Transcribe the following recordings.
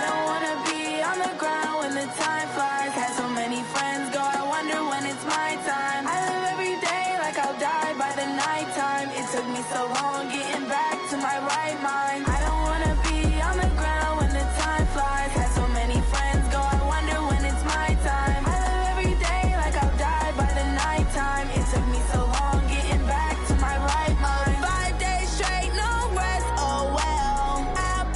don't wanna be on the ground when the time flies. Had so many friends go, I wonder when it's my time. I live every day like I'll die by the nighttime. It took me so long getting back to my right mind. I don't wanna be on the ground when the time flies. Had so many friends go, I wonder when it's my time. I live every day like I'll die by the nighttime. It took me so long getting back to my right mind. 5 days straight, no rest, oh well. I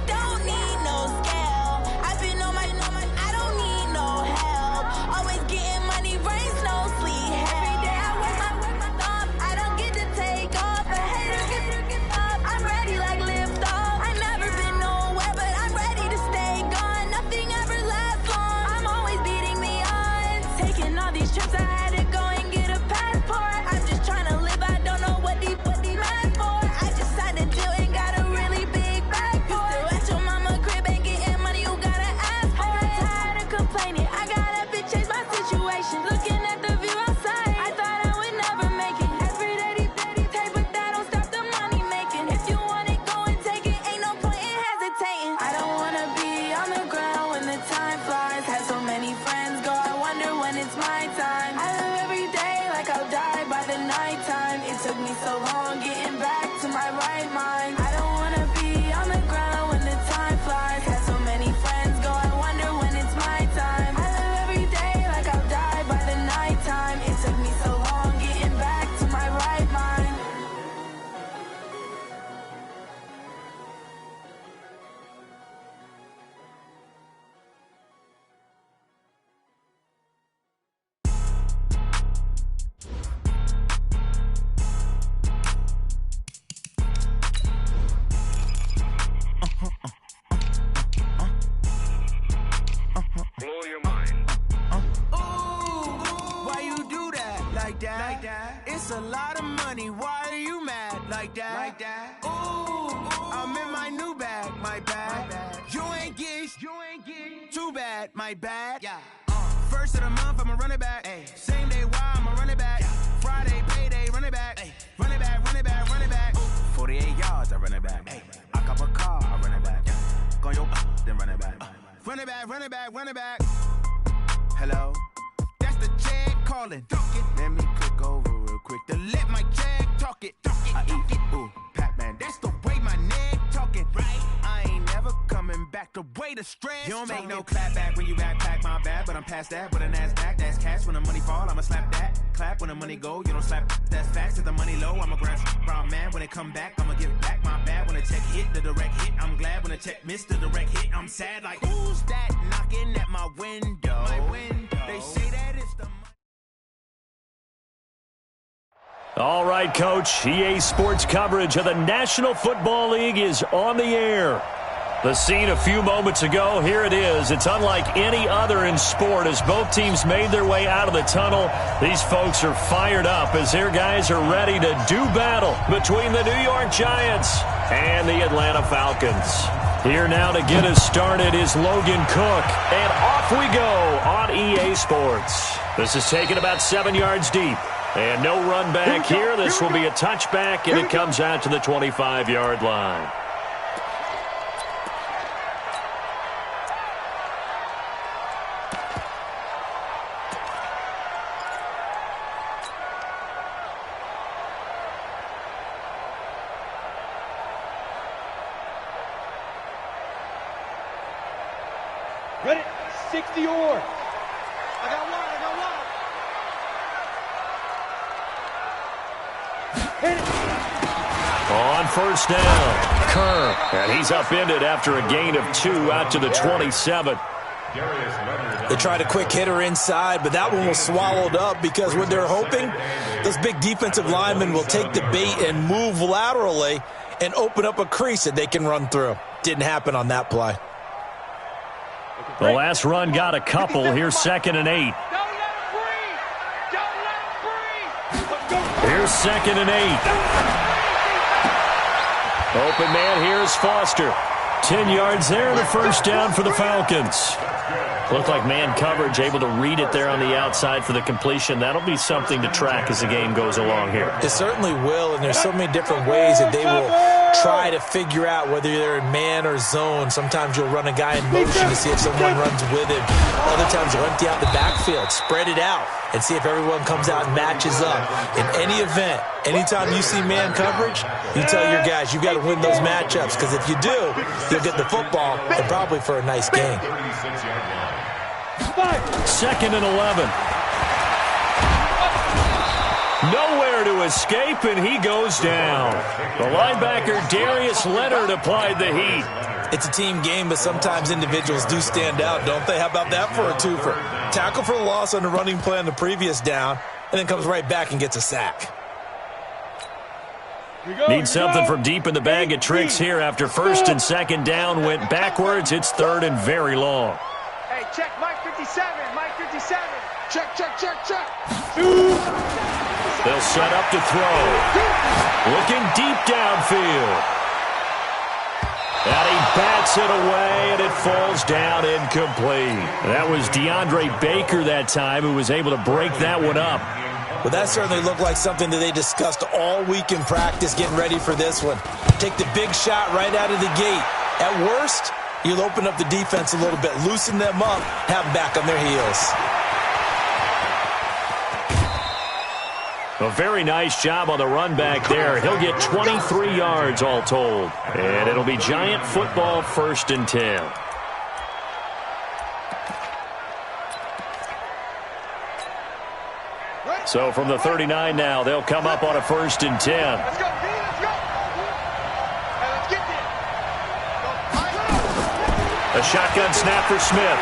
don't need no scale. I've been on my, I don't need no help. Always getting money, rains, no sleep. Every day I work my thumb. I don't get to take off. A hater get up. I'm ready like lift off. I never been nowhere, but I'm ready to stay gone. Nothing ever lasts long. I'm always beating the odds. Taking all these trips, I had to go and get a passport. I'm just trying to live. I don't know what these mad for. I just signed a deal and got a really big bag for it. Still at your mama crib ain't getting money, you gotta ask for it. Tired of complaining, I gotta change my situation. Looking at the view outside, I thought I would never make it. Every day take, but that don't stop the money making. If you want it, go and take it. Ain't no point in hesitating. I don't wanna be on the ground when the time flies. Had so many friends go, I wonder when it's my time. I live every day like I'll die by the nighttime. It took me so long getting back to my right mind. I don't wanna be on the ground when the time flies. Had so many friends go, I wonder when it's my time. I live every day like I'll die by the nighttime. It took me so long getting back to my right mind. Blow your mind. Why you do that? Like that? It's a lot of money. Why are you mad? Like that? Ooh, I'm in my new bag. My bad. You ain't get too bad. My bad. Yeah. First of the month, I'ma run it back. Ay. Same day, why I'ma run it back. Friday, payday, run it back. Ay. Run it back, run it back, run it back. 48 yards, I run it back. Ay. I cop a car, I run it back. Go yo, then run it back. Run it back, run it back, run it back. Hello? That's the check calling. Let me click over real quick to let my check talk it. I eat it, ooh, Pac-Man. That's the way my neck talking. Right? I ain't never coming back. The way the stress. You don't make no clap back when you backpack, my bad. But I'm past that with a NASDAQ. That's cash when the money fall. I'ma slap that. Clap when the money go. You don't slap. That's facts. If the money low, I'ma grab brown man. When it come back, I'ma give back my bad. When the check hit, the direct hit. I'm glad when the check missed the direct hit. I'm sad like, who's that knocking at my window? They say that it's the... All right, Coach. EA Sports coverage of the National Football League is on the air. The scene a few moments ago, here it is. It's unlike any other in sport as both teams made their way out of the tunnel. These folks are fired up as their guys are ready to do battle between the New York Giants and the Atlanta Falcons. Here now to get us started is Logan Cook, and off we go on EA Sports. This is taken about 7 yards deep, and no run back here. This will be a touchback, and it comes out to the 25-yard line. Ready? 60 or. I got one. Hit it. On first down, Kerr. And he's upended after a gain of 2 out to the 27. They tried a quick hitter inside, but that one was swallowed up because what they're hoping, those big defensive linemen will take the bait and move laterally and open up a crease that they can run through. Didn't happen on that play. The last run got a couple. Here's 2nd and 8. Don't let him breathe. Don't let him breathe. Here's 2nd and 8. Open man, here's Foster. 10 yards there, the first down for the Falcons. Looked like man coverage, able to read it there on the outside for the completion. That'll be something to track as the game goes along here. It certainly will, and there's so many different ways that they will try to figure out whether they're in man or zone. Sometimes you'll run a guy in motion to see if someone runs with him. Other times you'll empty out the backfield, spread it out, and see if everyone comes out and matches up. In any event, anytime you see man coverage, you tell your guys you've got to win those matchups, because if you do, you'll get the football and probably for a nice game. 2nd and 11. Nowhere to escape, and he goes down. The linebacker, Darius Leonard, applied the heat. It's a team game, but sometimes individuals do stand out, don't they? How about that for a twofer? Tackle for the loss on the running play on the previous down, and then comes right back and gets a sack. Need something from deep in the bag of tricks here after 1st and 2nd down went backwards. It's 3rd and very long. Hey, check Mike 57. Mike 57. Check. They'll set up to throw. Looking deep downfield. And he bats it away, and it falls down incomplete. That was DeAndre Baker that time who was able to break that one up. Well, that certainly looked like something that they discussed all week in practice getting ready for this one. Take the big shot right out of the gate. At worst, you'll open up the defense a little bit, loosen them up, have them back on their heels. A very nice job on the run back there. He'll get 23 yards all told. And it'll be Giant football, 1st and 10. So from the 39 now, they'll come up on a 1st and 10. Let's go, B, let's go. Hey, let's get there. A shotgun snap for Smith.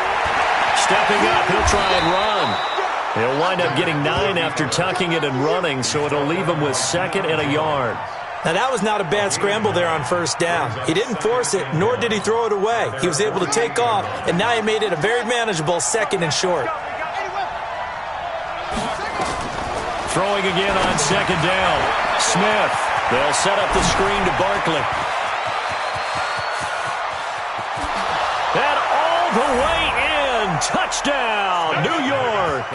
Stepping up, he'll try and run. He'll wind up getting 9 after tucking it and running, so it'll leave him with 2nd and a yard. Now, that was not a bad scramble there on 1st down. He didn't force it, nor did he throw it away. He was able to take off, and now he made it a very manageable 2nd and short. Throwing again on 2nd down. Smith. They'll set up the screen to Barkley. And all the way in. Touchdown, New York.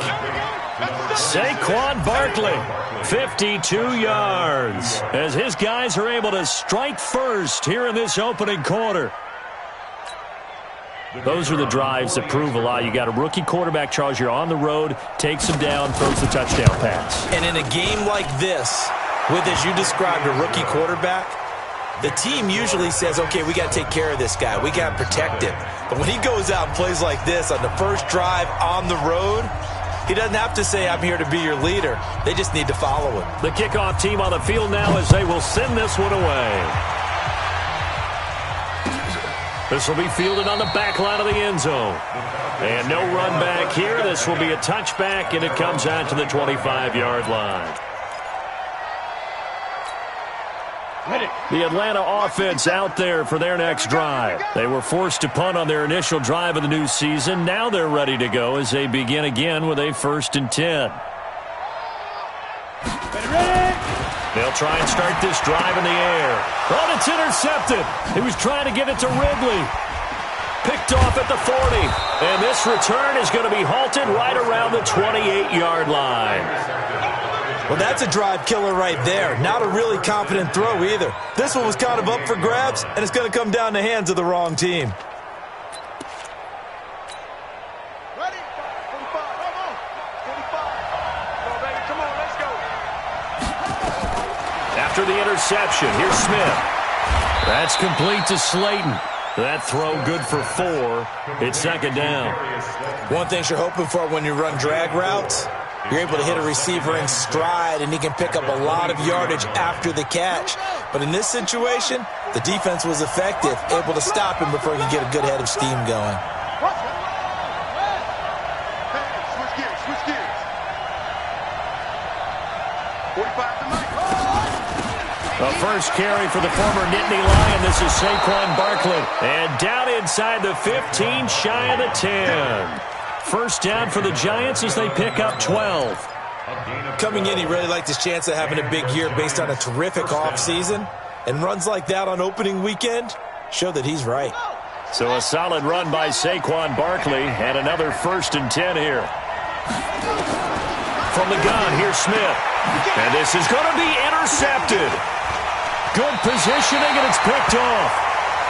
Saquon Barkley, 52 yards, as his guys are able to strike first here in this opening quarter. Those are the drives that prove a lot. You got a rookie quarterback, Charles. You're on the road, takes him down, throws the touchdown pass. And in a game like this, with, as you described, a rookie quarterback, the team usually says, okay, we got to take care of this guy. We got to protect him. But when he goes out and plays like this on the first drive on the road, he doesn't have to say, I'm here to be your leader. They just need to follow him. The kickoff team on the field now as they will send this one away. This will be fielded on the back line of the end zone. And no run back here. This will be a touchback, and it comes out to the 25-yard line. The Atlanta offense out there for their next drive. They were forced to punt on their initial drive of the new season. Now they're ready to go as they begin again with a 1st and 10. They'll try and start this drive in the air. Oh, it's intercepted. He was trying to get it to Ridley. Picked off at the 40. And this return is going to be halted right around the 28-yard line. Well, that's a drive killer right there. Not a really confident throw either. This one was kind of up for grabs, and it's going to come down the hands of the wrong team. Ready? 45. Come on. 45. Come on, baby. Come on, let's go. After the interception, here's Smith. That's complete to Slayton. That throw good for 4. It's 2nd down. One thing you're hoping for when you run drag routes, you're able to hit a receiver in stride, and he can pick up a lot of yardage after the catch. But in this situation, the defense was effective, able to stop him before he could get a good head of steam going. Switch gears. 45 to Mike. The first carry for the former Nittany Lion. This is Saquon Barkley. And down inside the 15, shy of the 10. First down for the Giants as they pick up 12. Coming in, he really liked his chance of having a big year based on a terrific offseason. And runs like that on opening weekend show that he's right. So a solid run by Saquon Barkley and another 1st and 10 here. From the gun, here's Smith. And this is going to be intercepted. Good positioning, and it's picked off.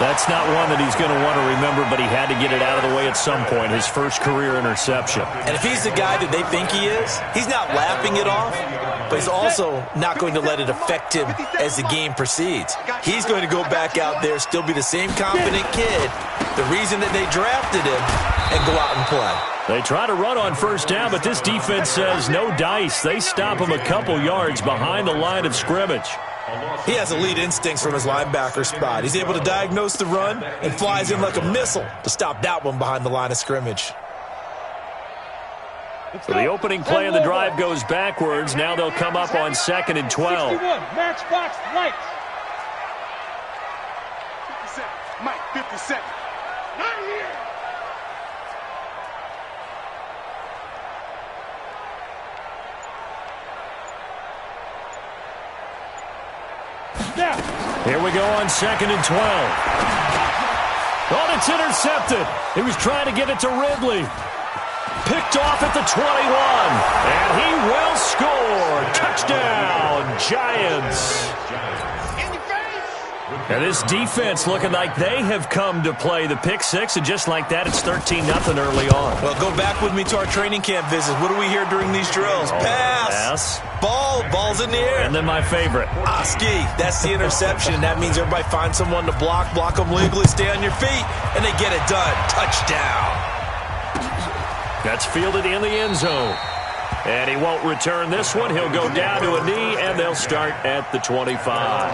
That's not one that he's going to want to remember, but he had to get it out of the way at some point, his first career interception. And if he's the guy that they think he is, he's not laughing it off, but he's also not going to let it affect him as the game proceeds. He's going to go back out there, still be the same confident kid, the reason that they drafted him, and go out and play. They try to run on first down, but this defense says no dice. They stop him a couple yards behind the line of scrimmage. He has elite instincts from his linebacker spot. He's able to diagnose the run and flies in like a missile to stop that one behind the line of scrimmage. So the opening play of the drive goes backwards. Now they'll come up on 2nd and 12. 61, matchbox lights. 57, Mike, 57. Not here. Here we go on 2nd and 12. Oh, it's intercepted. He was trying to get it to Ridley. Picked off at the 21. And he will score. Touchdown, Giants. And this defense looking like they have come to play the pick six, and just like that, it's 13-0 early on. Well, go back with me to our training camp visits. What do we hear during these drills? Pass. Ball's in the air. And then my favorite. Ski, that's the interception, and that means everybody finds someone to block them legally, stay on your feet, and they get it done. Touchdown. That's fielded in the end zone. And he won't return this one. He'll go down to a knee, and they'll start at the 25.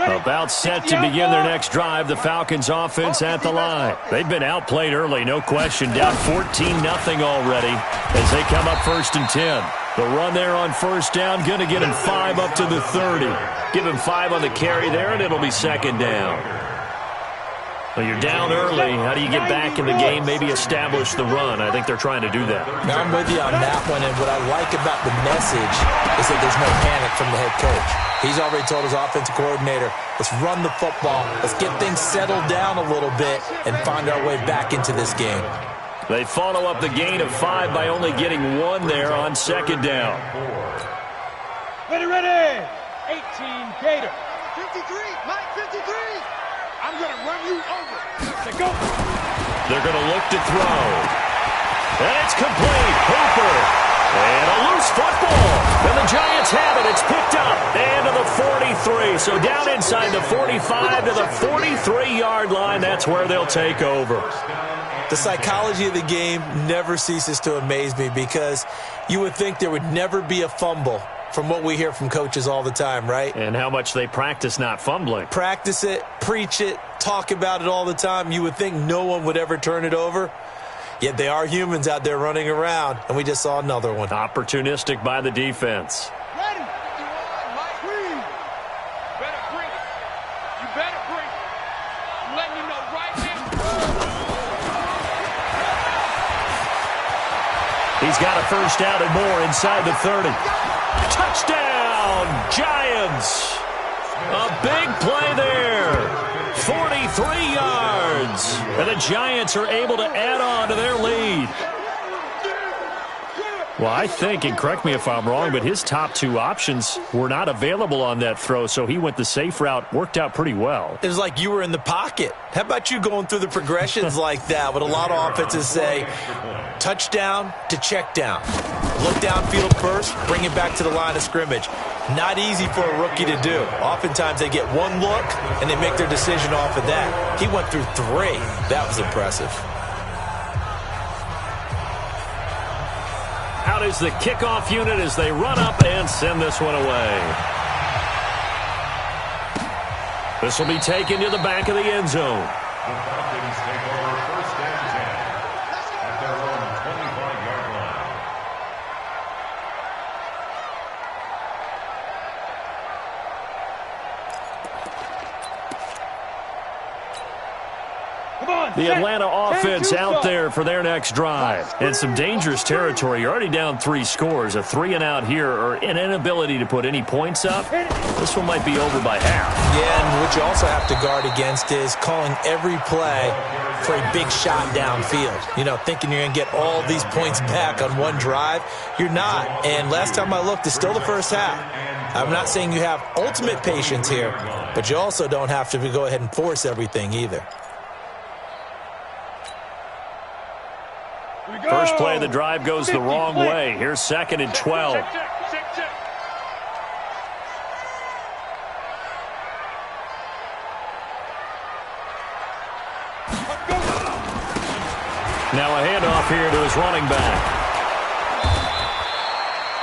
About set to begin their next drive. The Falcons offense at the line. They've been outplayed early, no question. Down 14-0 already as they come up 1st and 10. The run there on first down, going to get him 5 up to the 30. Give him 5 on the carry there, and it'll be 2nd down. Well, you're down early. How do you get back in the game, maybe establish the run? I think they're trying to do that. Now I'm with you on that one, and what I like about the message is that there's no panic from the head coach. He's already told his offensive coordinator, let's run the football, let's get things settled down a little bit and find our way back into this game. They follow up the gain of 5 by only getting 1 there on 2nd down. Ready. 18, Gator. 53, Mike, 53. I'm going to run you over. Let's go. They're going to look to throw. And it's complete. Hooper. And a loose football. And the Giants have it. It's picked up. And to the 43. So down inside the 45 to the 43-yard line. That's where they'll take over. The psychology of the game never ceases to amaze me because you would think there would never be a fumble from what we hear from coaches all the time, right? And how much they practice not fumbling. Practice it, preach it, talk about it all the time. You would think no one would ever turn it over. Yet they are humans out there running around, and we just saw another one. Opportunistic by the defense. Ready. 51, Mike. Breathe. Better breathe. You better breathe. I'm letting you know right now. He's got a first down and more inside the 30. Touchdown, Giants. A big play there. 43 yards. And the Giants are able to add on to their lead. Well, I think, and correct me if I'm wrong, but his top 2 options were not available on that throw, so he went the safe route. Worked out pretty well. It was like you were in the pocket. How about you going through the progressions like that? What a lot of offenses say, touchdown to check down. Look downfield first, bring it back to the line of scrimmage. Not easy for a rookie to do. Oftentimes they get one look, and they make their decision off of that. He went through 3. That was impressive. Out is the kickoff unit as they run up and send this one away. This will be taken to the back of the end zone. The Falcons take over 1st and 10 at their own 25-yard line. The Atlanta offense out there for their next drive. And some dangerous territory. You're already down 3 scores. A 3-and-out here or an inability to put any points up. This one might be over by half. Yeah, and what you also have to guard against is calling every play for a big shot downfield. You know, thinking you're going to get all these points back on one drive. You're not. And last time I looked, it's still the first half. I'm not saying you have ultimate patience here, but you also don't have to go ahead and force everything either. First play of the drive goes the wrong way. Here's 2nd and 12. Now a handoff here to his running back.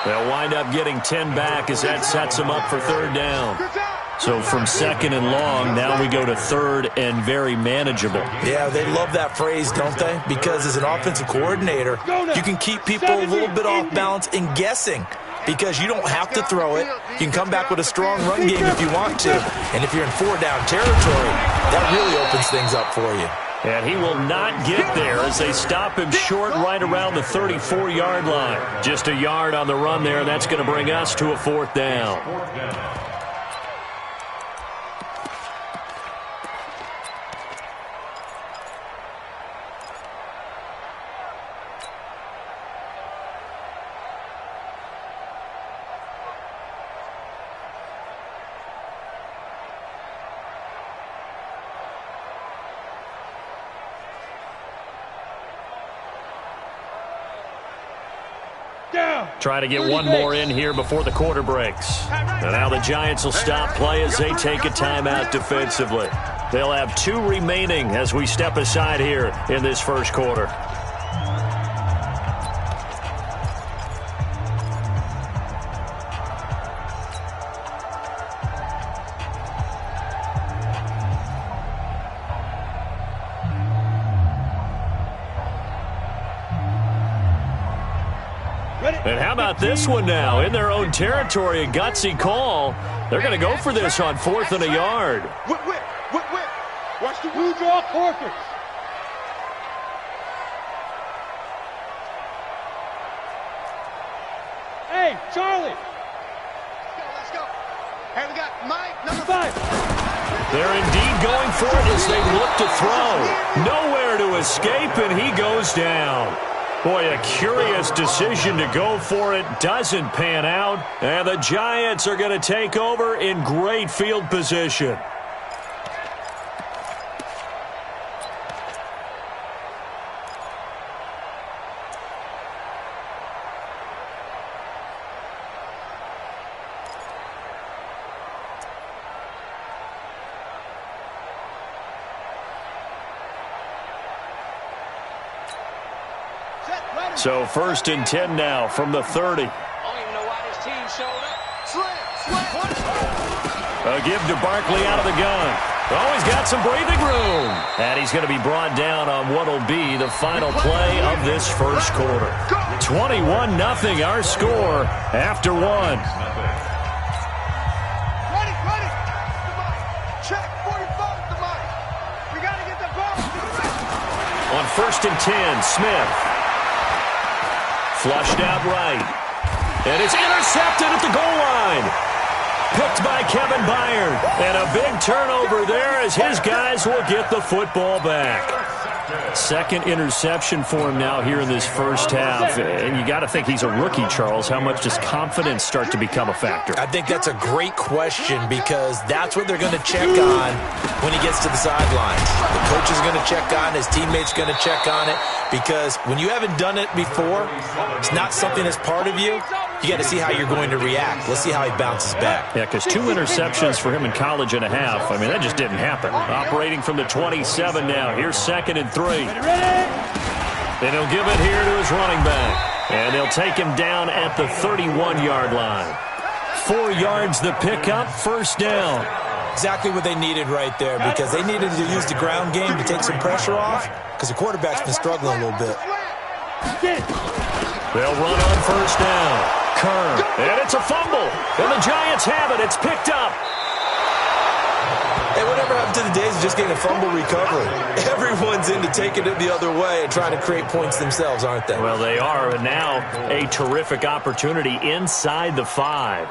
They'll wind up getting 10 back as that sets him up for 3rd down. So from 2nd and long, now we go to 3rd and very manageable. Yeah, they love that phrase, don't they? Because as an offensive coordinator, you can keep people a little bit off balance and guessing because you don't have to throw it. You can come back with a strong run game if you want to. And if you're in 4-down territory, that really opens things up for you. And he will not get there as they stop him short right around the 34-yard line. Just a yard on the run there, and that's going to bring us to a 4th down. Try to get one more in here before the quarter breaks. And now the Giants will stop play as they take a timeout defensively. They'll have 2 remaining as we step aside here in this first quarter. And how about this one now? In their own territory, a gutsy call. They're going to go for this on 4th and a yard. Whip. Watch the blue draw Corkers. Hey, Charlie. Let's go. Hey, we got Mike, number 5. They're indeed going for it as they look to throw. Nowhere to escape, and he goes down. Boy, a curious decision to go for it. Doesn't pan out. And the Giants are going to take over in great field position. So 1st and 10 now from the 30. I don't even know why this team showed up. A give to Barkley out of the gun. Oh, he's got some breathing room. And he's going to be brought down on what will be the final play of this first quarter. 21-0 our score after 1. Ready. Check 45 the mic. We got to get the ball. On 1st and 10, Smith. Flushed out right. And it's intercepted at the goal line. Picked by Kevin Byard. And a big turnover there as his guys will get the football back. 2nd interception for him now here in this first half. And you got to think he's a rookie, Charles. How much does confidence start to become a factor? I think that's a great question because that's what they're going to check on when he gets to the sidelines. The coach is going to check on it. His teammates going to check on it because when you haven't done it before, it's not something that's part of you. You got to see how you're going to react. Let's see how he bounces back. Yeah, because 2 interceptions for him in college and a half. I mean, that just didn't happen. Operating from the 27 now. Here's 2nd and 3. And he'll give it here to his running back. And they'll take him down at the 31-yard line. 4 yards the pickup, 1st down. Exactly what they needed right there because they needed to use the ground game to take some pressure off because the quarterback's been struggling a little bit. They'll run on 1st down. Kern, and it's a fumble. And the Giants have it. It's picked up. Hey, whatever happened to the days of just getting a fumble recovery? Everyone's into taking it the other way and trying to create points themselves, aren't they? Well, they are. And now a terrific opportunity inside the 5.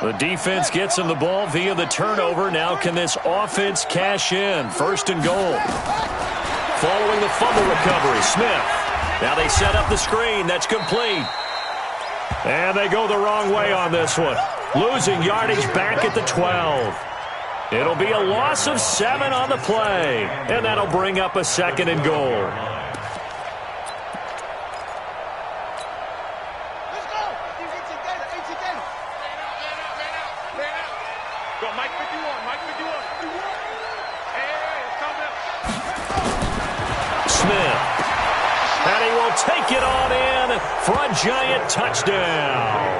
The defense gets him the ball via the turnover. Now can this offense cash in? First and goal. Following the fumble recovery, Smith. Now they set up the screen. That's complete. And they go the wrong way on this one. Losing yardage back at the 12. It'll be a loss of 7 on the play. And that'll bring up a second and goal. And he will take it on in for a giant touchdown.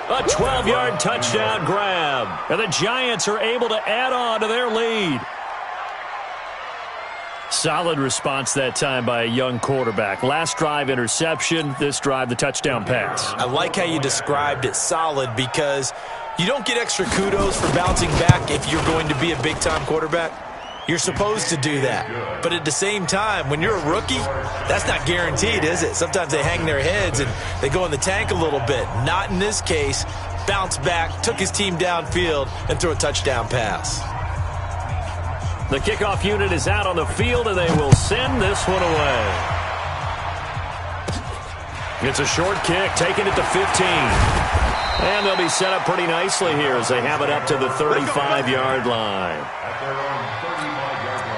A 12-yard touchdown grab. And the Giants are able to add on to their lead. Solid response that time by a young quarterback. Last drive, interception. This drive, the touchdown pass. I like how you described it, solid, because you don't get extra kudos for bouncing back if you're going to be a big-time quarterback. You're supposed to do that. But at the same time, when you're a rookie, that's not guaranteed, is it? Sometimes they hang their heads and they go in the tank a little bit. Not in this case. Bounced back, took his team downfield, and threw a touchdown pass. The kickoff unit is out on the field, and they will send this one away. It's a short kick, taking it to 15. And they'll be set up pretty nicely here as they have it up to the 35-yard line. At their own 35-yard line.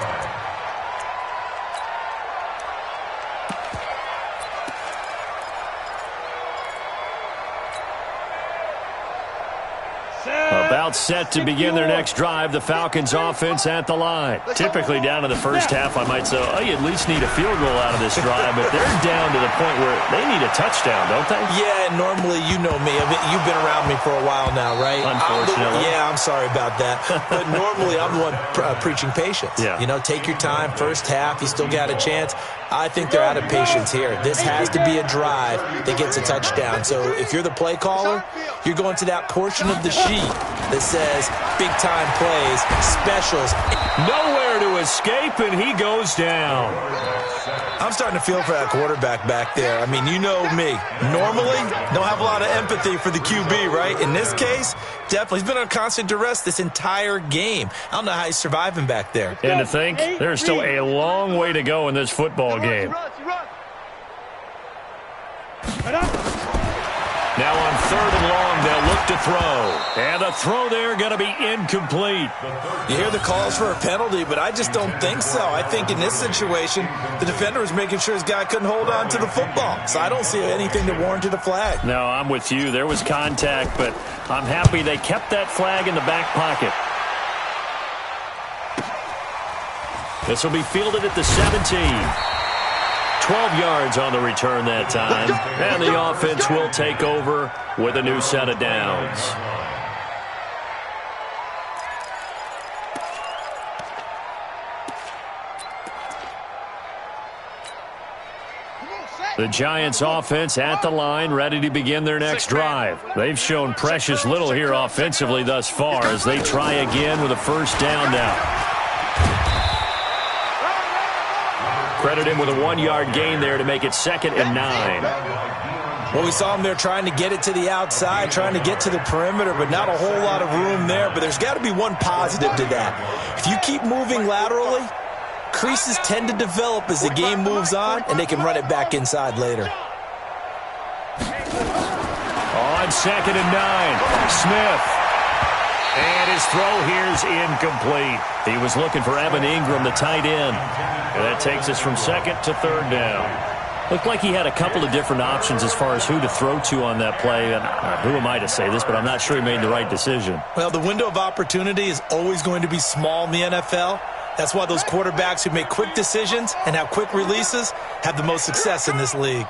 About set to begin their next drive. The Falcons offense at the line. Typically down to the first half, I might say, oh, you at least need a field goal out of this drive, but they're down to the point where they need a touchdown, don't they? Yeah, normally, you know me. I mean, you've been around me for a while now, right? Unfortunately. I'm sorry about that. But normally, I'm the one preaching patience. Yeah. You know, take your time. First half, you still got a chance. I think they're out of patience here. This has to be a drive that gets a touchdown. So if you're the play caller, you're going to that portion of the sheet that says big-time plays, specials. Nowhere to escape, and he goes down. I'm starting to feel for that quarterback back there. I mean, you know me. Normally, don't have a lot of empathy for the QB, right? In this case, definitely. He's been on constant duress this entire game. I don't know how he's surviving back there. And to think, there's still a long way to go in this football game. Now on 3rd and long, they'll look to throw. And the throw there going to be incomplete. You hear the calls for a penalty, but I just don't think so. I think in this situation, the defender was making sure his guy couldn't hold on to the football. So I don't see anything that warranted a flag. No, I'm with you. There was contact, but I'm happy they kept that flag in the back pocket. This will be fielded at the 17. 12 yards on the return that time. And the offense will take over with a new set of downs. The Giants offense at the line, ready to begin their next drive. They've shown precious little here offensively thus far as they try again with a first down now. Credit him with a 1-yard gain there to make it 2nd and 9. Well, we saw him there trying to get it to the outside, trying to get to the perimeter, but not a whole lot of room there. But there's got to be one positive to that. If you keep moving laterally, creases tend to develop as the game moves on, and they can run it back inside later. On 2nd and 9, Smith. And his throw here is incomplete. He was looking for Evan Ingram, the tight end. And that takes us from 2nd to 3rd down. Looked like he had a couple of different options as far as who to throw to on that play. And who am I to say this, but I'm not sure he made the right decision. Well, the window of opportunity is always going to be small in the NFL. That's why those quarterbacks who make quick decisions and have quick releases have the most success in this league.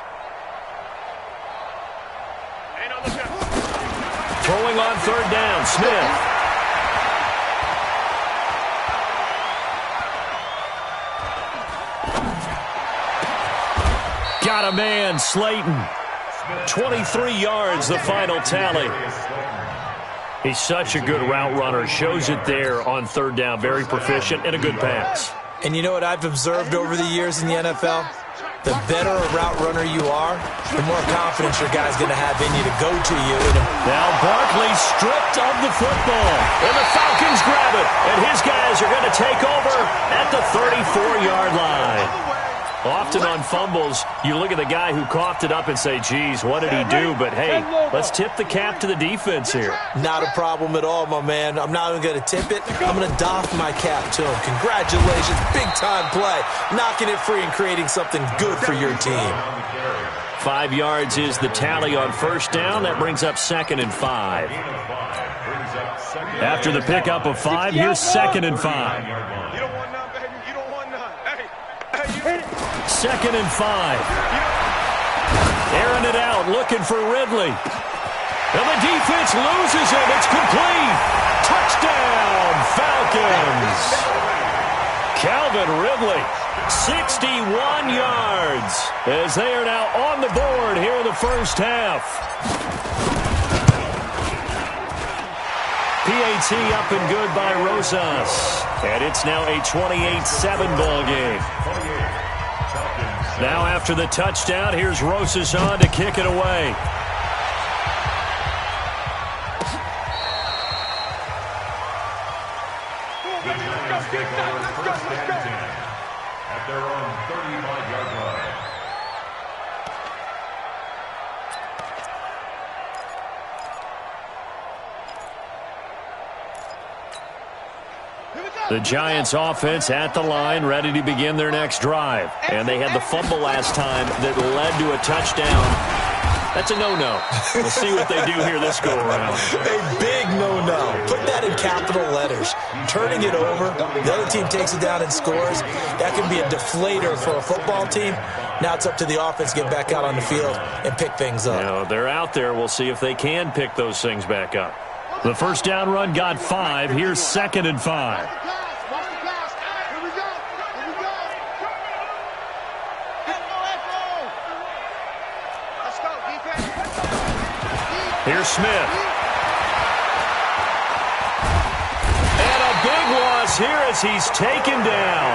Throwing on 3rd down, Smith. Got a man, Slayton. 23 yards, the final tally. He's such a good route runner. Shows it there on 3rd down. Very proficient and a good pass. And you know what I've observed over the years in the NFL? the better a route runner you are, the more confidence your guy's going to have in you to go to you. Now Barkley stripped of the football, and the Falcons grab it, and his guys are going to take over at the 34-yard line. Often on fumbles, you look at the guy who coughed it up and say, geez, what did he do? But, hey, let's tip the cap to the defense here. Not a problem at all, my man. I'm not even going to tip it. I'm going to doff my cap to him. Congratulations. Big-time play. Knocking it free and creating something good for your team. 5 yards is the tally on first down. That brings up 2nd and 5. After the pickup of 5, here's 2nd and 5. 2nd and 5. Airing it out, looking for Ridley. And the defense loses it. It's complete. Touchdown, Falcons. Calvin Ridley, 61 yards, as they are now on the board here in the first half. PAT up and good by Rosas. And it's now a 28-7 ball game. Now after the touchdown, here's Rosas on to kick it away. The Giants take over first and 10 at their own 35-yard line. The Giants offense at the line, ready to begin their next drive. And they had the fumble last time that led to a touchdown. That's a no-no. We'll see what they do here this go-around. A big no-no. Put that in capital letters. Turning it over, the other team takes it down and scores. That can be a deflator for a football team. Now it's up to the offense to get back out on the field and pick things up. Now, they're out there. We'll see if they can pick those things back up. The first down run got 5. Here's 2nd and 5. Here's Smith. And a big loss here as he's taken down.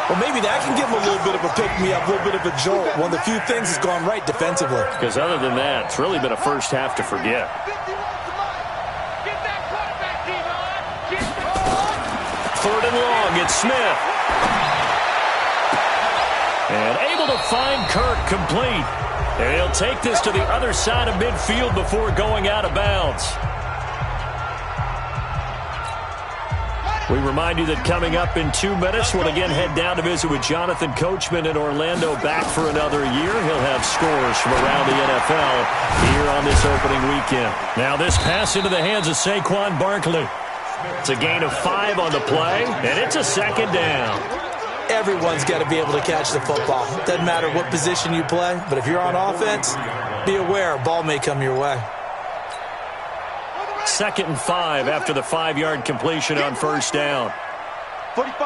Well, maybe that can give him a little bit of a pick-me-up, a little bit of a jolt. One of the few things that's gone right defensively. Because other than that, it's really been a first half to forget. Third and long, it's Smith. And able to find Kirk complete. And he'll take this to the other side of midfield before going out of bounds. We remind you that coming up in 2 minutes, we'll again head down to visit with Jonathan Coachman in Orlando, back for another year. He'll have scores from around the NFL here on this opening weekend. Now this pass into the hands of Saquon Barkley. It's a gain of 5 on the play, and it's a 2nd down. Everyone's got to be able to catch the football. Doesn't matter what position you play, but if you're on offense, be aware a ball may come your way. 2nd and 5 after the 5-yard completion on first down. 45,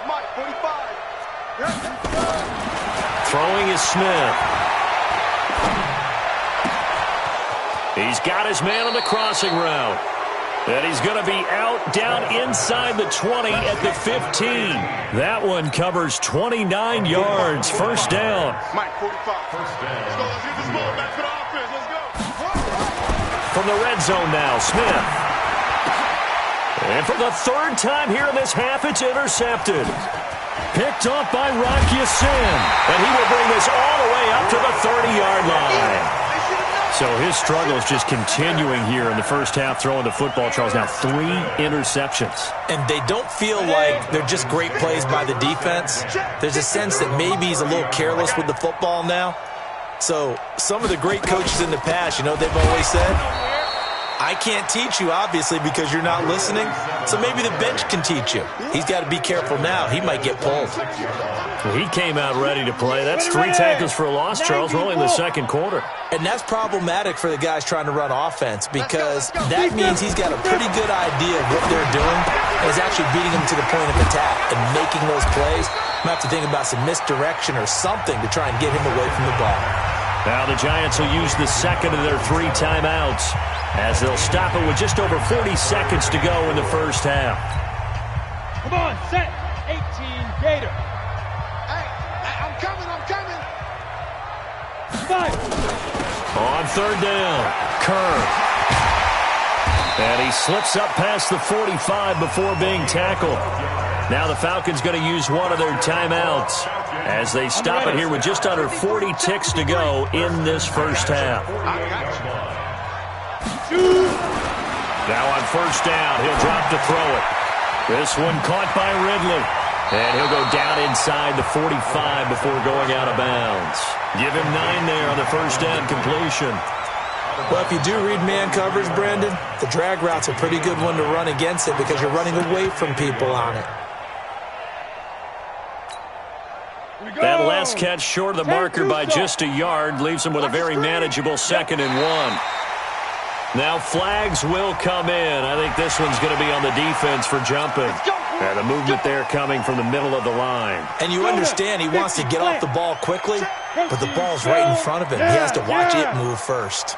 Mike, 45. Throwing is Smith. He's got his man on the crossing route. And he's going to be out down inside the 20 at the 15. That one covers 29 yards. First down. Mike, 45. First down. Let's get this ball back to the offense. Let's go. From the red zone now, Smith. And for the 3rd time here in this half, it's intercepted. Picked off by Rock Ya-Sin. And he will bring this all the way up to the 30-yard line. So his struggle is just continuing here in the first half, throwing the football, Charles. Now 3 interceptions. And they don't feel like they're just great plays by the defense. There's a sense that maybe he's a little careless with the football now. So some of the great coaches in the past, you know, they've always said, I can't teach you, obviously, because you're not listening. So maybe the bench can teach you. He's got to be careful now. He might get pulled. He came out ready to play. That's 3 tackles for a loss, Charles, rolling the second quarter. And that's problematic for the guys trying to run offense, because that means he's got a pretty good idea of what they're doing and is actually beating them to the point of attack and making those plays. Might have to think about some misdirection or something to try and get him away from the ball. Now the Giants will use the second of their 3 timeouts as they'll stop it with just over 40 seconds to go in the first half. Come on, set. 18, Gator. Hey, I'm coming. on third down. Kerr. And he slips up past the 45 before being tackled. Now the Falcons going to use one of their timeouts as they stop it here with just under 40 ticks to go in this first half. Now on first down, he'll drop to throw it. This one caught by Ridley. And he'll go down inside the 45 before going out of bounds. Give him 9 there on the first down completion. Well, if you do read man coverage, Brandon, the drag route's a pretty good one to run against it because you're running away from people on it. That last catch short of the marker by just a yard leaves him with a very manageable 2nd and 1. Now flags will come in. I think this one's going to be on the defense for jumping. And the movement there coming from the middle of the line. And you understand he wants to get off the ball quickly, but the ball's right in front of him. He has to watch it move first.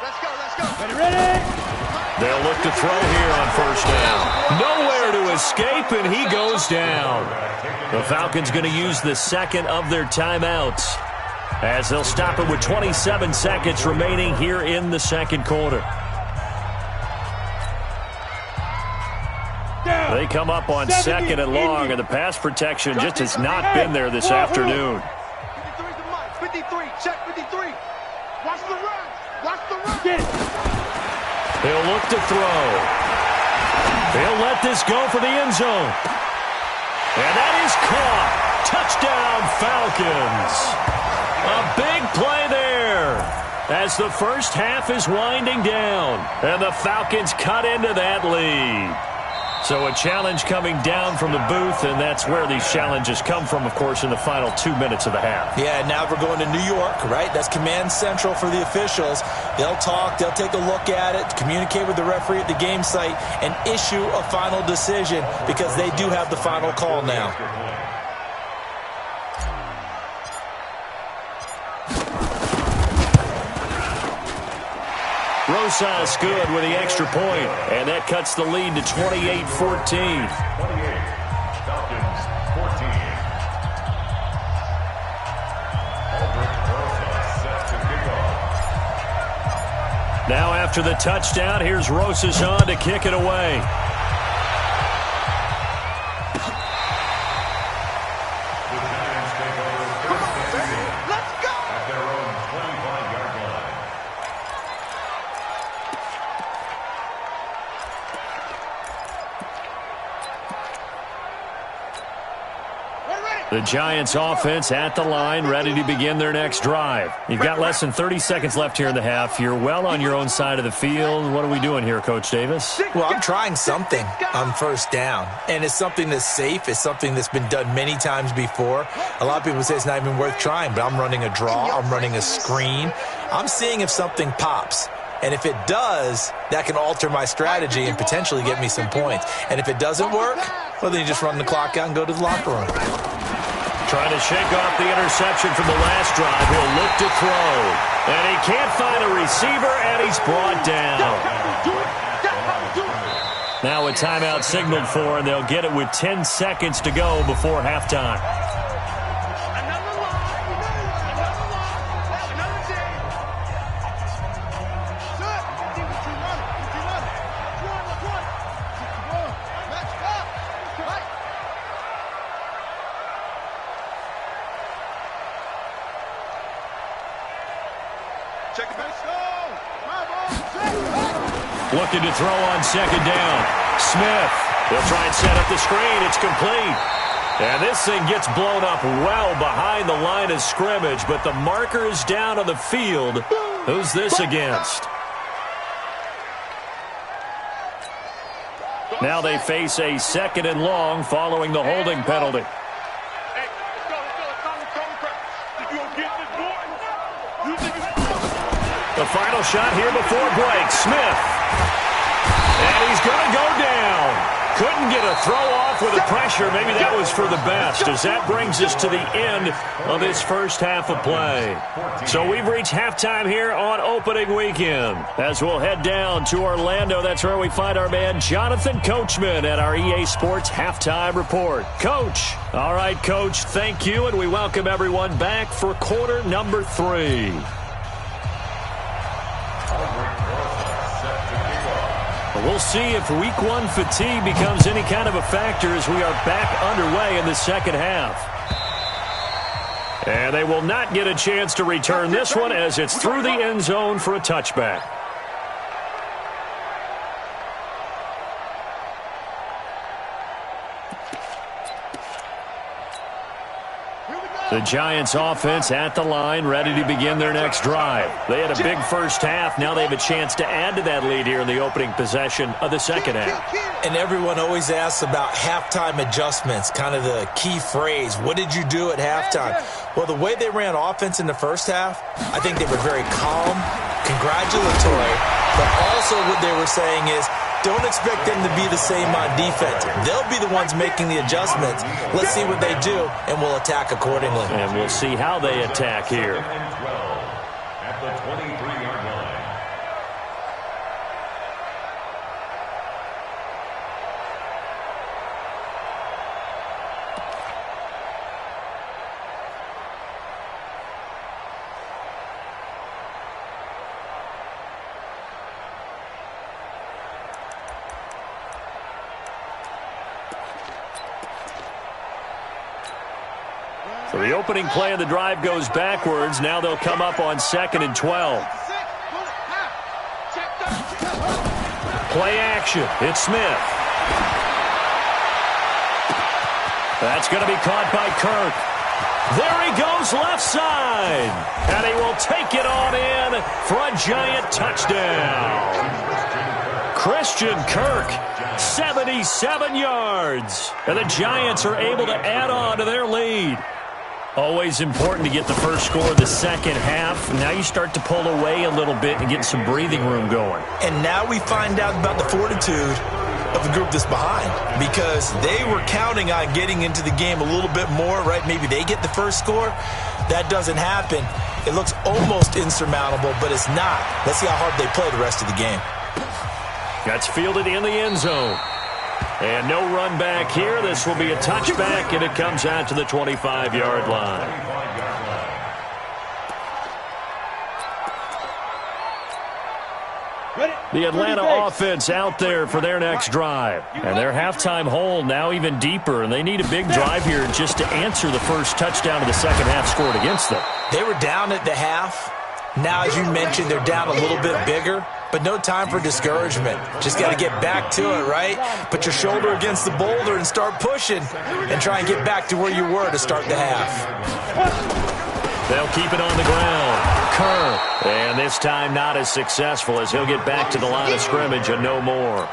Let's go. Ready? They'll look to throw here on first down. Nowhere to escape, and he goes down. The Falcons going to use the second of their timeouts as they'll stop it with 27 seconds remaining here in the second quarter. They come up on 2nd and long, and the pass protection just has not been there this afternoon. 53, check 53. Watch the run. He'll look to throw. He'll let this go for the end zone. And that is caught. Touchdown, Falcons. A big play there as the first half is winding down. And the Falcons cut into that lead. So a challenge coming down from the booth, and that's where these challenges come from, of course, in the final 2 minutes of the half. Yeah, now we're going to New York, right? That's command central for the officials. They'll talk, they'll take a look at it, communicate with the referee at the game site, and issue a final decision because they do have the final call now. Rosas good with the extra point, and that cuts the lead to 28-14. 28, Falcons 14. Aldrich Rosas set to kick off. Now after the touchdown, here's Rosas on to kick it away. The Giants take over first and 10. Let's go. At their own 25-yard line. The Giants offense at the line, ready to begin their next drive. You've got less than 30 seconds left here in the half. You're well on your own side of the field. What are we doing here, Coach Davis? Well, I'm trying something on first down, and it's something that's safe. It's something that's been done many times before. A lot of people say it's not even worth trying, but I'm running a draw. I'm running a screen. I'm seeing if something pops. And if it does, that can alter my strategy and potentially get me some points. And if it doesn't work, well, then you just run the clock out and go to the locker room. Trying to shake off the interception from the last drive. He'll look to throw. And he can't find a receiver, and he's brought down. Now a timeout signaled for, and they'll get it with 10 seconds to go before halftime. Looking to throw on second down. Smith. He'll try and set up the screen. It's complete. And this thing gets blown up well behind the line of scrimmage, but the marker is down on the field. Who's this against? Now they face a 2nd and long following the holding penalty. The final shot here before break. Smith. And he's going to go down. Couldn't get a throw off off with the pressure. Maybe that was for the best, as that brings us to the end of this first half of play. So we've reached halftime here on opening weekend. As we'll head down to Orlando, that's where we find our man Jonathan Coachman at our EA Sports Halftime Report. Coach. All right, Coach, thank you, and we welcome everyone back for quarter number 3. We'll see if week 1 fatigue becomes any kind of a factor as we are back underway in the second half. And they will not get a chance to return this one as it's through the end zone for a touchback. The Giants offense at the line, ready to begin their next drive. They had a big first half. Now they have a chance to add to that lead here in the opening possession of the second half. And everyone always asks about halftime adjustments, kind of the key phrase. What did you do at halftime? Well, the way they ran offense in the first half, I think they were very calm, congratulatory, but also what they were saying is, don't expect them to be the same on defense. They'll be the ones making the adjustments. Let's see what they do, and we'll attack accordingly. And we'll see how they attack here. At the 23-yard line. So the opening play of the drive goes backwards. Now they'll come up on 2nd and 12. Play action. It's Smith. That's going to be caught by Kirk. There he goes left side. And he will take it on in for a giant touchdown. Christian Kirk, 77 yards. And the Giants are able to add on to their lead. Always important to get the first score of the second half. Now you start to pull away a little bit and get some breathing room going. And now we find out about the fortitude of the group that's behind, because they were counting on getting into the game a little bit more, right? Maybe they get the first score. That doesn't happen. It looks almost insurmountable, but it's not. Let's see how hard they play the rest of the game. That's fielded in the end zone. And no run back here. This will be a touchback, and it comes out to the 25-yard line. The Atlanta offense out there for their next drive. And their halftime hole now even deeper, and they need a big drive here just to answer the first touchdown of the second half scored against them. They were down at the half. Now, as you mentioned, they're down a little bit bigger, but no time for discouragement. Just got to get back to it, right? Put your shoulder against the boulder and start pushing and try and get back to where you were to start the half. They'll keep it on the ground. Kerr, and this time not as successful as he'll get back to the line of scrimmage and no more.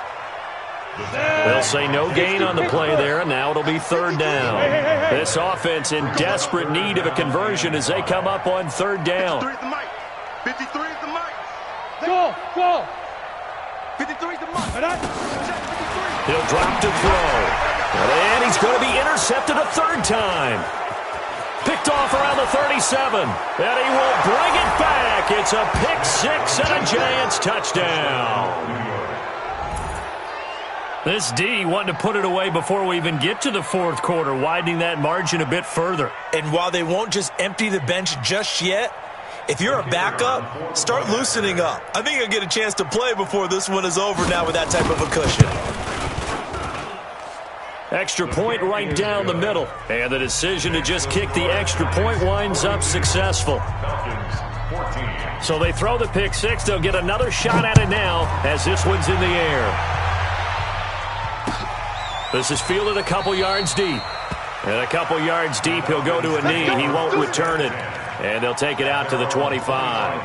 They'll say no gain on the play there, and now it'll be third down. This offense in desperate need of a conversion as they come up on third down. 53 is the mic. Go. 53 is the mic. He'll drop to throw. And he's going to be intercepted a third time. Picked off around the 37. And he will bring it back. It's a pick six and a Giants touchdown. This D wanting to put it away before we even get to the fourth quarter, widening that margin a bit further. And while they won't just empty the bench just yet, if you're a backup, start loosening up. I think you'll get a chance to play before this one is over now with that type of a cushion. Extra point right down the middle. And the decision to just kick the extra point winds up successful. So they throw the pick six. They'll get another shot at it now as this one's in the air. This is fielded a couple yards deep. And a couple yards deep, he'll go to a knee. He won't return it. And they'll take it out to the 25.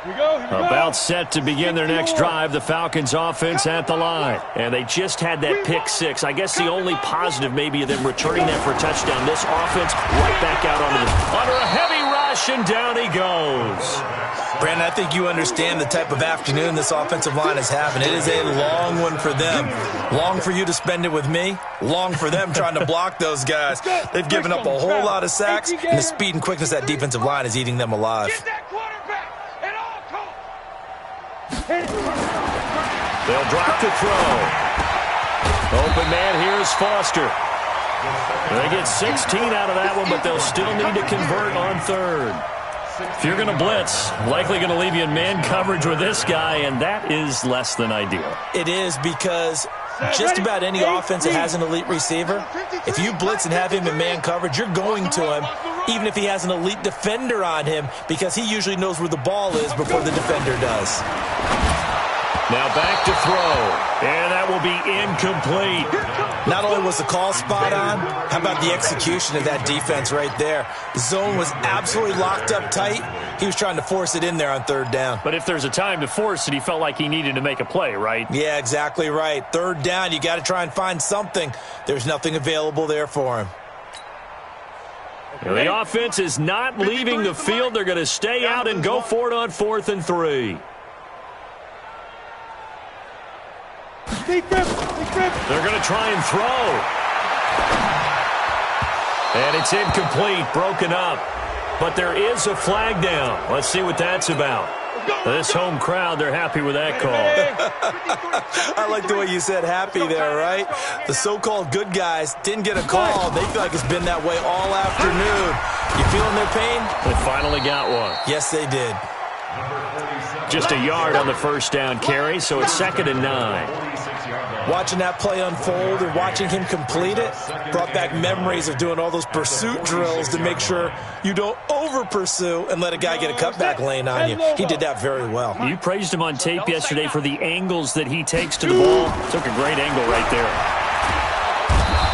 About set to begin their next drive, the Falcons offense at the line. And they just had that pick six. I guess the only positive maybe of them returning that for a touchdown. This offense right back out under a heavy rush. rush, and down he goes. Brandon, I think you understand the type of afternoon this offensive line is having. It is a long one for them. Long for you to spend it with me. Long for them trying to block those guys. They've given up a whole lot of sacks, and the speed and quickness of that defensive line is eating them alive. Get that quarterback at all costs. They'll drop to throw. Open man, here's Foster. They get 16 out of that one, but they'll still need to convert on third. If you're going to blitz, likely going to leave you in man coverage with this guy, and that is less than ideal. It is, because just about any offense that has an elite receiver, if you blitz and have him in man coverage, you're going to him, even if he has an elite defender on him, because he usually knows where the ball is before the defender does. Now back to throw, and that will be incomplete. Not only was the call spot on, how about the execution of that defense right there? The zone was absolutely locked up tight. He was trying to force it in there on third down. But if there's a time to force it, he felt like he needed to make a play, right? Yeah, exactly right. Third down, you got to try and find something. There's nothing available there for him. The offense is not leaving the field. They're going to stay out and go for it on 4th and 3. They're going to try and throw. And it's incomplete, broken up. But there is a flag down. Let's see what that's about. This home crowd, they're happy with that call. I like the way you said happy there, right? The so-called good guys didn't get a call. They feel like it's been that way all afternoon. You feeling their pain? They finally got one. Yes, they did. Just a yard on the first down carry, so it's 2nd and 9. Watching that play unfold or watching him complete it brought back memories of doing all those pursuit drills to make sure you don't over-pursue and let a guy get a cutback lane on you. He did that very well. You praised him on tape yesterday for the angles that he takes to the ball. Took a great angle right there.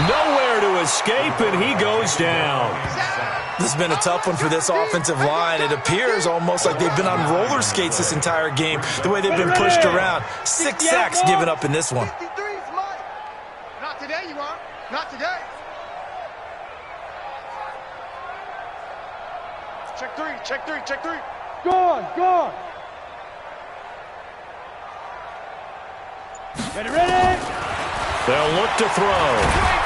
Nowhere to escape, and he goes down. This has been a tough one for this offensive line. It appears almost like they've been on roller skates this entire game, the way they've been pushed around. 6 sacks given up in this one. Not today, you are. Not today. Check three, check three, check three. Gone. Ready. They'll look to throw.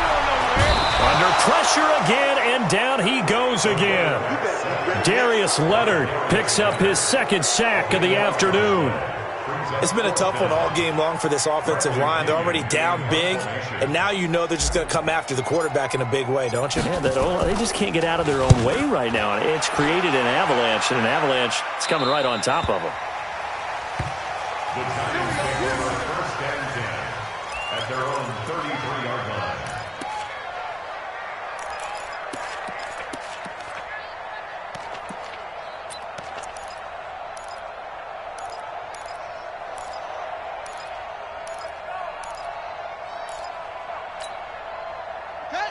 Under pressure again, and down he goes again. Darius Leonard picks up his 2nd sack of the afternoon. It's been a tough one all game long for this offensive line. They're already down big, and now you know they're just going to come after the quarterback in a big way, don't you? Yeah, they just can't get out of their own way right now. It's created an avalanche, and an avalanche is coming right on top of them. First and 10 at their own 33-yard line.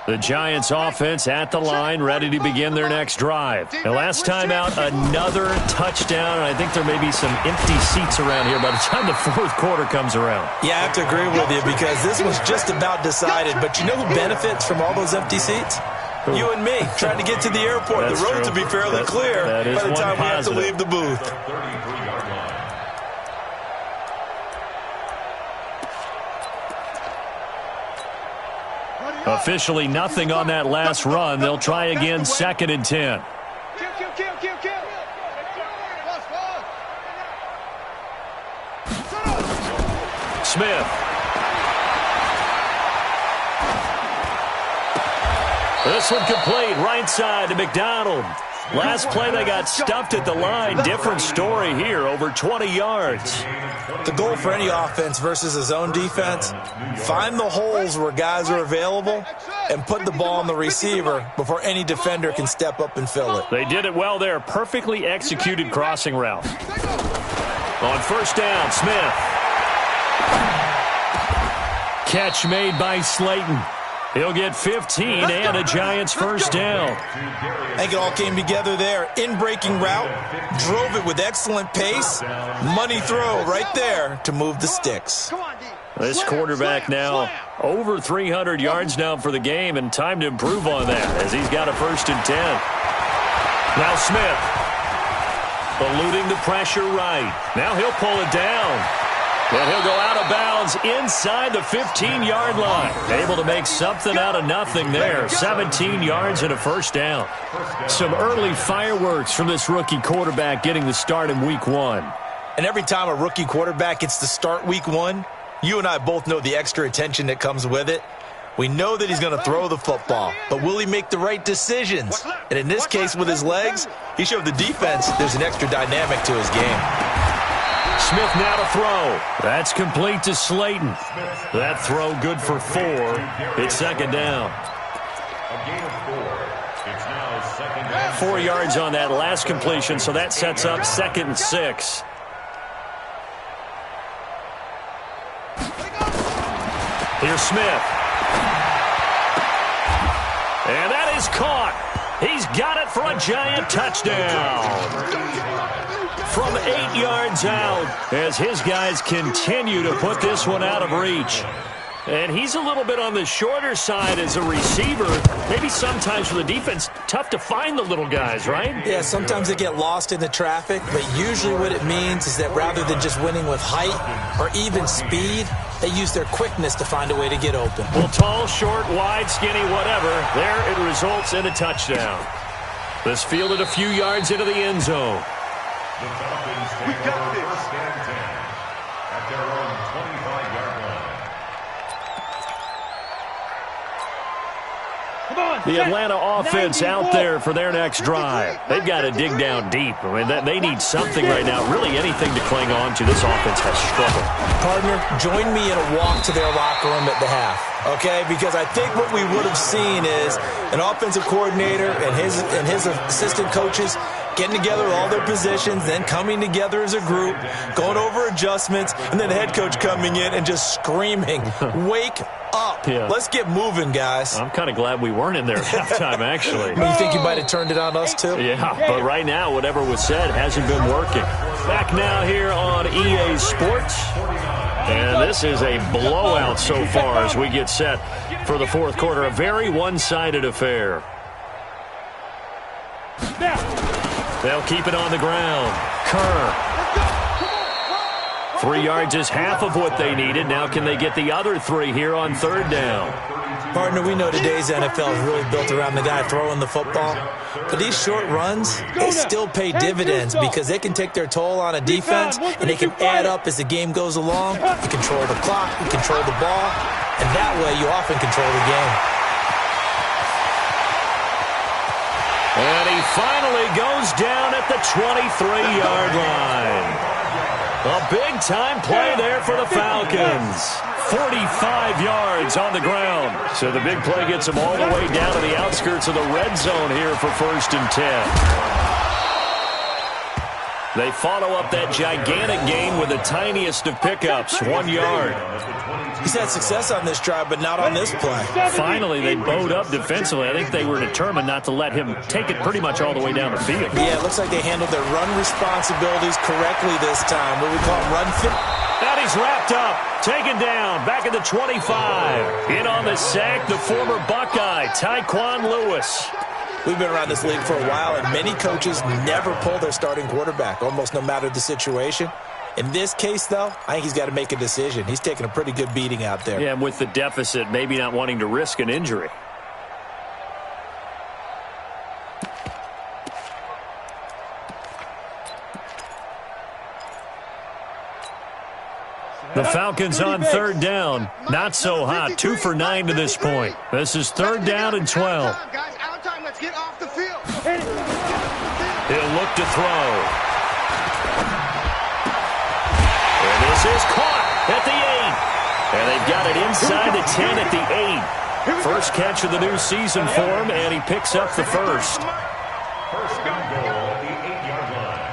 The Giants offense at the line, ready to begin their next drive. The last time out, another touchdown, and I think there may be some empty seats around here by the time the 4th quarter comes around. Yeah, I have to agree with you, because this was just about decided. But you know who benefits from all those empty seats? You and me, trying to get to the airport. That's the roads true. will be fairly clear by the time we have to leave the booth. 33-yard line. Officially nothing on that last run. They'll try again, 2nd and 10. Kill. Smith. This one complete, right side to McDonald. Last play, they got stuffed at the line. Different story here, over 20 yards. The goal for any offense versus a zone defense, find the holes where guys are available and put the ball on the receiver before any defender can step up and fill it. They did it well there. Perfectly executed crossing route. On first down, Smith. Catch made by Slayton. He'll get 15 and a Giants first down. I think it all came together there. In-breaking route, drove it with excellent pace. Money throw right there to move the sticks. This quarterback now over 300 yards now for the game, and time to improve on that as he's got a 1st and 10. Now Smith. Eluding the pressure right. Now he'll pull it down. And he'll go out of bounds inside the 15-yard line. Able to make something out of nothing there. 17 yards and a first down. Some early fireworks from this rookie quarterback getting the start in week 1. And every time a rookie quarterback gets to start week 1, you and I both know the extra attention that comes with it. We know that he's going to throw the football, but will he make the right decisions? And in this case, with his legs, he showed the defense there's an extra dynamic to his game. Smith now to throw. That's complete to Slayton. That throw good for 4. It's second down. A gain of 4. It's now second down. 4 yards on that last completion, so that sets up 2nd and 6. Here's Smith. And that is caught. He's got it for a giant touchdown. From 8 yards out as his guys continue to put this one out of reach. And he's a little bit on the shorter side as a receiver. Maybe sometimes for the defense, tough to find the little guys, right? Yeah, sometimes they get lost in the traffic, but usually what it means is that rather than just winning with height or even speed, they use their quickness to find a way to get open. Well, tall, short, wide, skinny, whatever, there it results in a touchdown. This fielded a few yards into the end zone. The Falcons take over first and 10 at their own 25-yard line. The Atlanta offense out there for their next drive. They've got to dig down deep. I mean, they need something right now, really anything to cling on to. This offense has struggled. Partner, join me in a walk to their locker room at the half, okay? Because I think what we would have seen is an offensive coordinator and his assistant coaches getting together with all their positions, then coming together as a group, going over adjustments, and then the head coach coming in and just screaming, wake up. Yeah. Let's get moving, guys. I'm kind of glad we weren't in there at halftime, actually. You think you might have turned it on us, too? Yeah, but right now, whatever was said hasn't been working. Back now here on EA Sports. And this is a blowout so far as we get set for the fourth quarter. A very one-sided affair. They'll keep it on the ground. Kerr. 3 yards is half of what they needed. Now can they get the other 3 here on third down? Partner, we know today's NFL is really built around the guy throwing the football. But these short runs, they still pay dividends because they can take their toll on a defense and they can add up as the game goes along. You control the clock, you control the ball, and that way you often control the game. And he finally goes down at the 23-yard line. A big-time play there for the Falcons. 45 yards on the ground. So the big play gets them all the way down to the outskirts of the red zone here for 1st and 10. They follow up that gigantic gain with the tiniest of pickups, 1 yard. He's had success on this drive, but not on this play. Finally, they bowed up defensively. I think they were determined not to let him take it pretty much all the way down the field. Yeah, it looks like they handled their run responsibilities correctly this time. What we call run fit. And he's wrapped up, taken down, back at the 25. In on the sack, the former Buckeye, Tyquan Lewis. We've been around this league for a while, and many coaches never pull their starting quarterback, almost no matter the situation. In this case, though, I think he's got to make a decision. He's taking a pretty good beating out there. Yeah, and with the deficit, maybe not wanting to risk an injury. The Falcons on third down. Not so hot. 2 for 9 to this point. This is third down and 12. Let's get off the field. He'll look to throw. And this is caught at the 8. And they've got it inside the 10 at the 8. First catch of the new season for him, and he picks up the first. First and goal at the 8-yard line.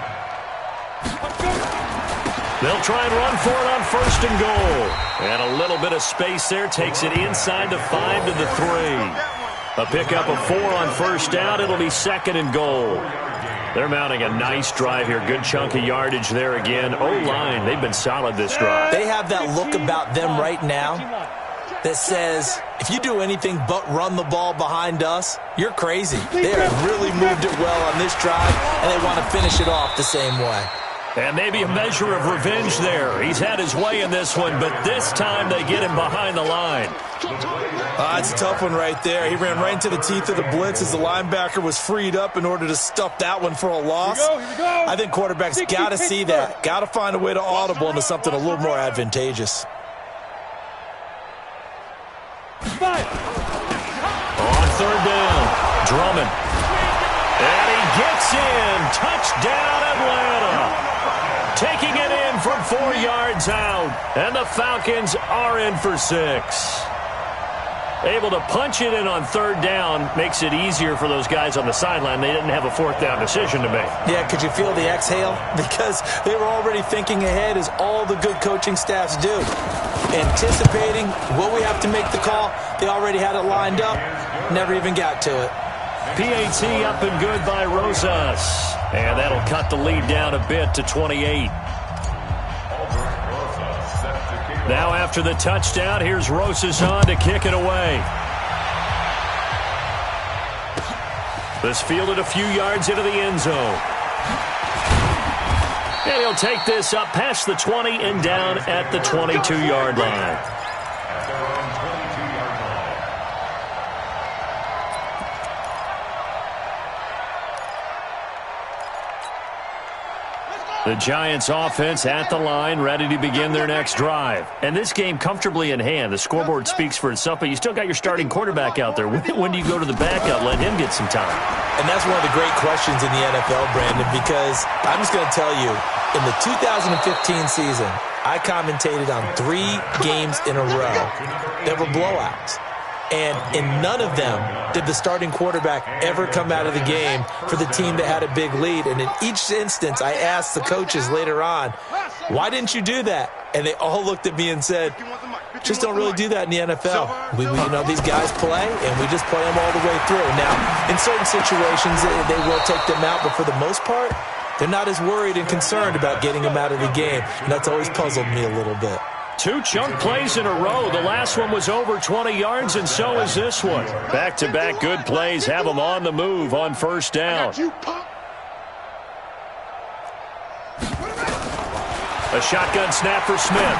They'll try and run for it on 1st and goal. And a little bit of space there takes it inside the 5 to the 3. A pickup of 4 on 1st down. It'll be 2nd and goal. They're mounting a nice drive here. Good chunk of yardage there again. O-line, they've been solid this drive. They have that look about them right now that says, if you do anything but run the ball behind us, you're crazy. They have really moved it well on this drive, and they want to finish it off the same way. And maybe a measure of revenge there. He's had his way in this one, but this time they get him behind the line. It's a tough one right there. He ran right into the teeth of the blitz as the linebacker was freed up in order to stuff that one for a loss. Here we go. I think quarterbacks got to see that. Got to find a way to audible into something a little more advantageous. On third down, Drummond. And he gets in. Touchdown, Atlanta. Taking it in from 4 yards out. And the Falcons are in for 6. Able to punch it in on third down makes it easier for those guys on the sideline. They didn't have a fourth down decision to make. Yeah, could you feel the exhale? Because they were already thinking ahead, as all the good coaching staffs do. Anticipating what we have to make the call. They already had it lined up. Never even got to it. PAT up and good by Rosas. And that'll cut the lead down a bit to 28. Now after the touchdown, here's Rosas on to kick it away. This fielded a few yards into the end zone. And he'll take this up past the 20 and down at the 22-yard line. The Giants offense at the line, ready to begin their next drive. And this game comfortably in hand. The scoreboard speaks for itself, but you still got your starting quarterback out there. When do you go to the backup, let him get some time? And that's one of the great questions in the NFL, Brandon, because I'm just going to tell you, in the 2015 season, I commentated on 3 games in a row that were blowouts. And in none of them did the starting quarterback ever come out of the game for the team that had a big lead. And in each instance, I asked the coaches later on, why didn't you do that? And they all looked at me and said, just don't really do that in the NFL. We these guys play, and we just play them all the way through. Now, in certain situations, they will take them out, but for the most part, they're not as worried and concerned about getting them out of the game. And that's always puzzled me a little bit. 2 chunk plays in a row. The last one was over 20 yards, and so is this one. Back-to-back good plays have them on the move on first down. A shotgun snap for Smith.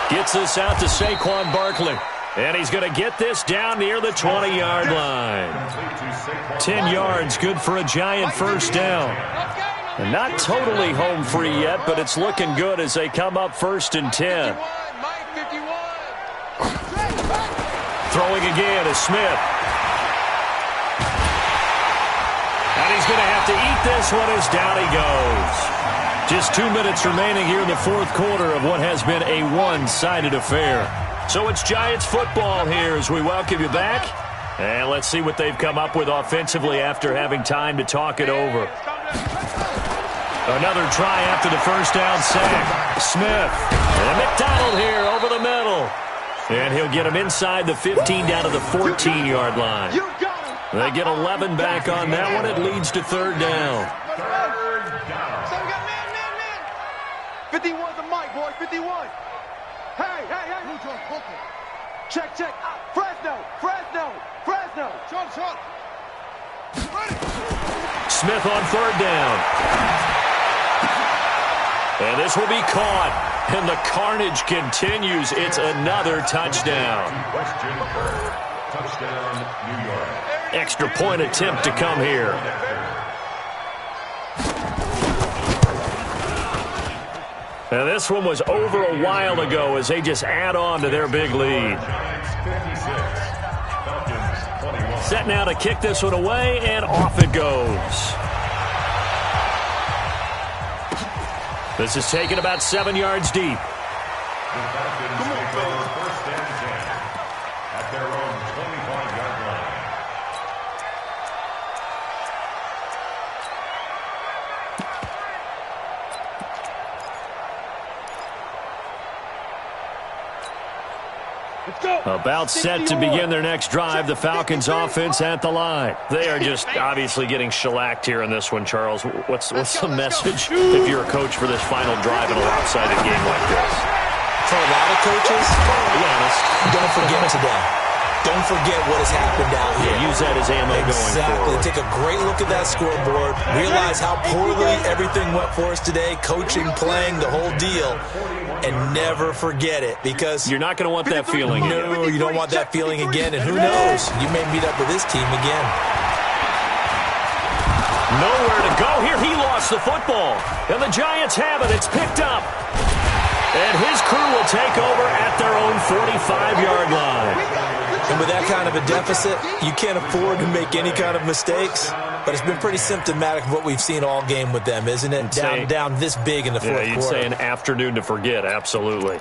Gets this out to Saquon Barkley. And he's going to get this down near the 20-yard line. 10 yards, good for a Giant first down. And not totally home free yet, but it's looking good as they come up first and 10. Throwing again is Smith. And he's going to have to eat this one as down he goes. Just 2 minutes remaining here in the fourth quarter of what has been a one-sided affair. So it's Giants football here as we welcome you back. And let's see what they've come up with offensively after having time to talk it over. Another try after the first down sack. Smith. And McDonald here over the middle. And he'll get him inside the 15 down to the 14-yard line. They get 11 back on that one. It leads to third down. So we got man. 51's a mic, boy. 51. Hey. Check. Fresno. Short. Smith on third down. And this will be caught. And the carnage continues. It's another touchdown. Touchdown, New York. Extra point attempt to come here. And this one was over a while ago as they just add on to their big lead. Set now to kick this one away, and off it goes. This is taken about 7 yards deep. First and 10 at their own 25-yard line. About set to begin their next drive, the Falcons offense at the line. They are just obviously getting shellacked here in this one, Charles. What's the message if you're a coach for this final drive in a lopsided game like this? for a lot of coaches, be honest, don't forget today. Don't forget what has happened out here. Yeah, use that as ammo going forward. Exactly. Take a great look at that scoreboard. Realize how poorly everything went for us today. Coaching, playing, the whole deal. And never forget it, because you're not going to want that feeling again. No, you don't want that feeling again. And who knows? You may meet up with this team again. Nowhere to go here. He lost the football. And the Giants have it. It's picked up. And his crew will take over at their own 45-yard line. And with that kind of a deficit, you can't afford to make any kind of mistakes. But it's been pretty symptomatic of what we've seen all game with them, isn't it? Down this big in the fourth quarter. Yeah, you'd say an afternoon to forget, absolutely.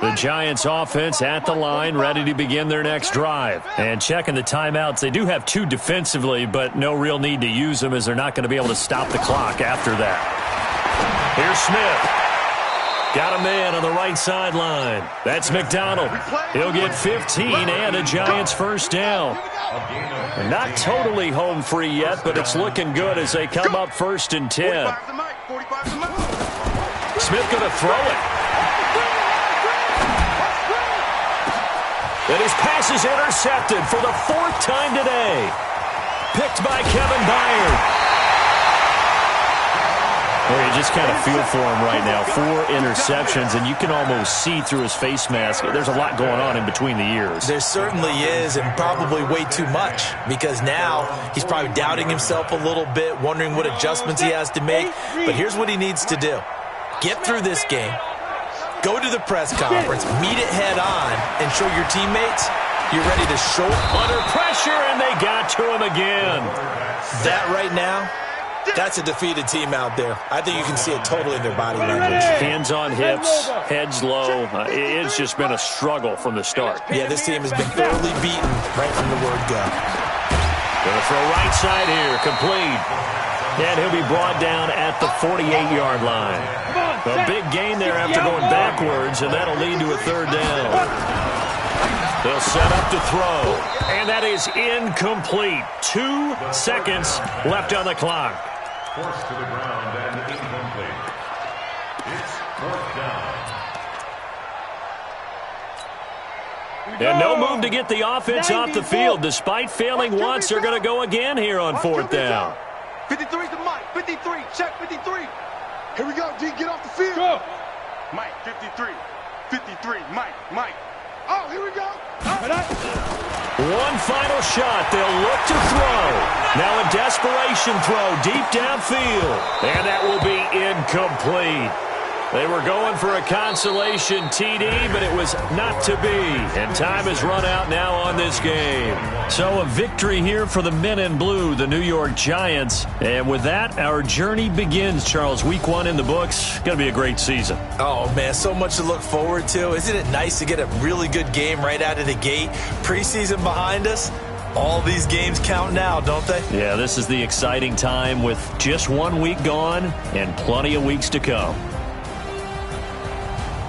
The Giants offense at the line, ready to begin their next drive. And checking the timeouts, they do have 2 defensively, but no real need to use them as they're not going to be able to stop the clock after that. Here's Smith. Got a man on the right sideline. That's McDonald. He'll get 15 and a Giants first down. Not totally home free yet, but it's looking good as they come up 1st and 10. Smith going to throw it. And his pass is intercepted for the 4th time today. Picked by Kevin Byard. Well, you just kind of feel for him right now. 4 interceptions, and you can almost see through his face mask. There's a lot going on in between the ears. There certainly is, and probably way too much, because now he's probably doubting himself a little bit, wondering what adjustments he has to make. But here's what he needs to do. Get through this game, go to the press conference, meet it head on, and show your teammates you're ready to show up. Under pressure, and they got to him again. That right now, that's a defeated team out there. I think you can see it totally in their body language. Hands on hips, heads low. It's just been a struggle from the start. Yeah, this team has been thoroughly beaten right from the word go. Going to throw right side here, complete. And he'll be brought down at the 48-yard line. A big gain there after going backwards, and that'll lead to a 3rd down. They'll set up to throw, and that is incomplete. 2 seconds left on the clock. Forced to the ground and incomplete. It's 4th down. And no move to get the offense off the field. Despite failing once, they're going to go again here on 4th down. 53 to Mike. 53. Check 53. Here we go, D. Get off the field. Go. Mike, 53. 53. Mike. Oh, here we go. One final shot. They'll look to throw. Now a desperation throw deep downfield. And that will be incomplete. They were going for a consolation TD, but it was not to be. And time has run out now on this game. So a victory here for the men in blue, the New York Giants. And with that, our journey begins, Charles. Week 1 in the books. Going to be a great season. Oh, man, so much to look forward to. Isn't it nice to get a really good game right out of the gate? Preseason behind us. All these games count now, don't they? Yeah, this is the exciting time with just 1 week gone and plenty of weeks to come.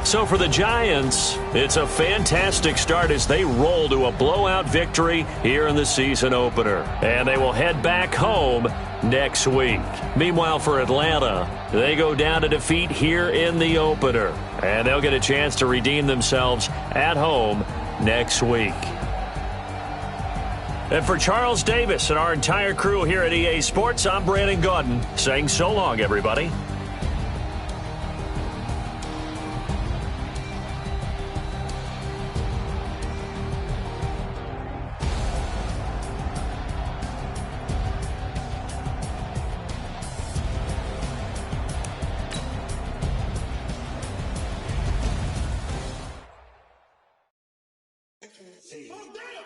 So for the Giants, it's a fantastic start as they roll to a blowout victory here in the season opener. And they will head back home next week. Meanwhile, for Atlanta, they go down to defeat here in the opener. And they'll get a chance to redeem themselves at home next week. And for Charles Davis and our entire crew here at EA Sports, I'm Brandon Gaudin saying so long, everybody. Oh, damn!